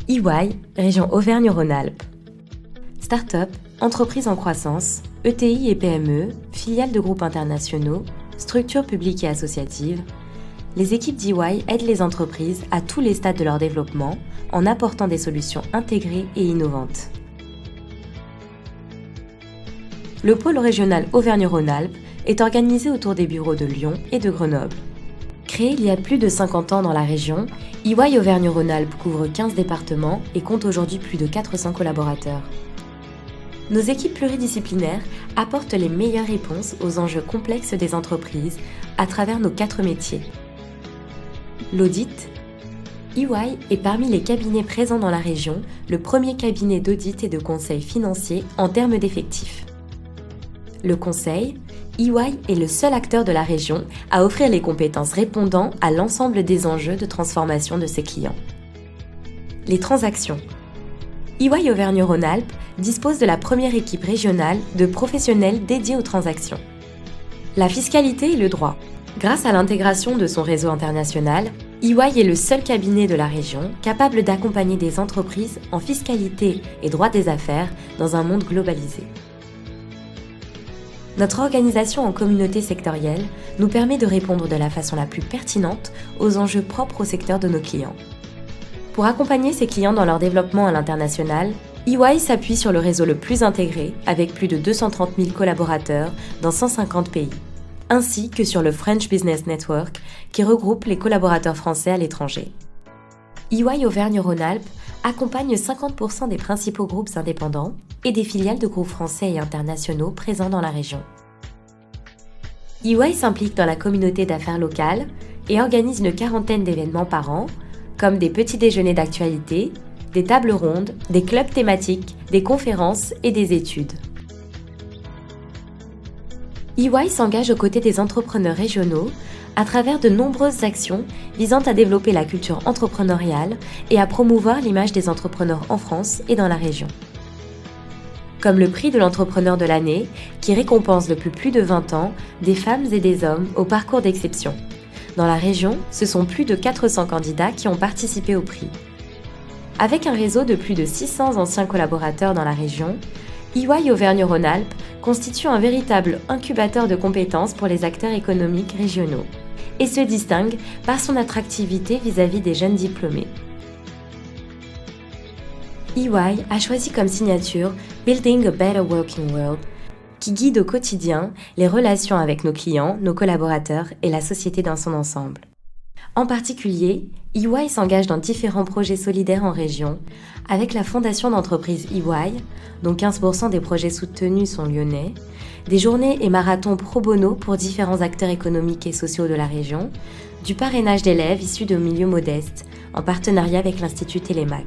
EY, région Auvergne-Rhône-Alpes. Start-up, entreprises en croissance, ETI et PME, filiales de groupes internationaux, structures publiques et associatives, les équipes d'EY aident les entreprises à tous les stades de leur développement en apportant des solutions intégrées et innovantes. Le pôle régional Auvergne-Rhône-Alpes est organisé autour des bureaux de Lyon et de Grenoble. Créé il y a plus de 50 ans dans la région, EY Auvergne-Rhône-Alpes couvre 15 départements et compte aujourd'hui plus de 400 collaborateurs. Nos équipes pluridisciplinaires apportent les meilleures réponses aux enjeux complexes des entreprises à travers nos 4 métiers. L'audit. EY est parmi les cabinets présents dans la région, le premier cabinet d'audit et de conseil financier en termes d'effectifs. Le conseil. EY est le seul acteur de la région à offrir les compétences répondant à l'ensemble des enjeux de transformation de ses clients. Les transactions. EY Auvergne-Rhône-Alpes dispose de la première équipe régionale de professionnels dédiés aux transactions. La fiscalité et le droit. Grâce à l'intégration de son réseau international, EY est le seul cabinet de la région capable d'accompagner des entreprises en fiscalité et droit des affaires dans un monde globalisé. Notre organisation en communauté sectorielle nous permet de répondre de la façon la plus pertinente aux enjeux propres au secteur de nos clients. Pour accompagner ses clients dans leur développement à l'international, EY s'appuie sur le réseau le plus intégré avec plus de 230 000 collaborateurs dans 150 pays, ainsi que sur le French Business Network qui regroupe les collaborateurs français à l'étranger. EY Auvergne-Rhône-Alpes accompagne 50% des principaux groupes indépendants et des filiales de groupes français et internationaux présents dans la région. EY s'implique dans la communauté d'affaires locale et organise une quarantaine d'événements par an, comme des petits déjeuners d'actualité, des tables rondes, des clubs thématiques, des conférences et des études. EY s'engage aux côtés des entrepreneurs régionaux à travers de nombreuses actions visant à développer la culture entrepreneuriale et à promouvoir l'image des entrepreneurs en France et dans la région. Comme le prix de l'entrepreneur de l'année, qui récompense depuis plus de 20 ans des femmes et des hommes au parcours d'exception. Dans la région, ce sont plus de 400 candidats qui ont participé au prix. Avec un réseau de plus de 600 anciens collaborateurs dans la région, EY Auvergne-Rhône-Alpes constitue un véritable incubateur de compétences pour les acteurs économiques régionaux et se distingue par son attractivité vis-à-vis des jeunes diplômés. EY a choisi comme signature Building a Better Working World, qui guide au quotidien les relations avec nos clients, nos collaborateurs et la société dans son ensemble. En particulier, EY s'engage dans différents projets solidaires en région, avec la fondation d'entreprise EY, dont 15% des projets soutenus sont lyonnais, des journées et marathons pro bono pour différents acteurs économiques et sociaux de la région, du parrainage d'élèves issus de milieux modestes, en partenariat avec l'Institut Télémac.